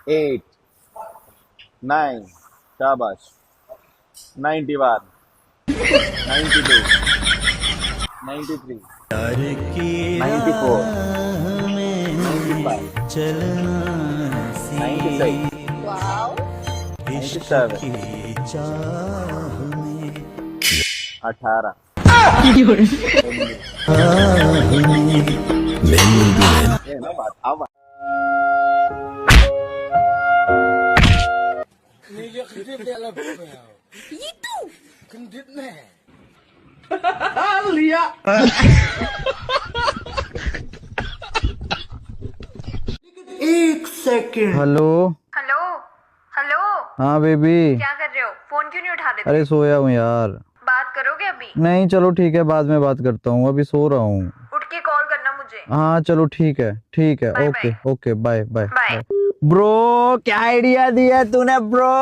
8 9 शाबाश 91 92 93 94 95 96 97 18 ये ना बात अब हेलो हेलो हेलो। हाँ बेबी, क्या कर रहे हो? फोन क्यों नहीं उठा देते? अरे सोया हूँ यार। बात करोगे अभी? नहीं चलो ठीक है, बाद में बात करता हूँ, अभी सो रहा हूँ। उठ के कॉल करना मुझे। हाँ चलो ठीक है Bye, okay bye. Okay bye bye bye. Bro क्या आइडिया दिया तूने ब्रो।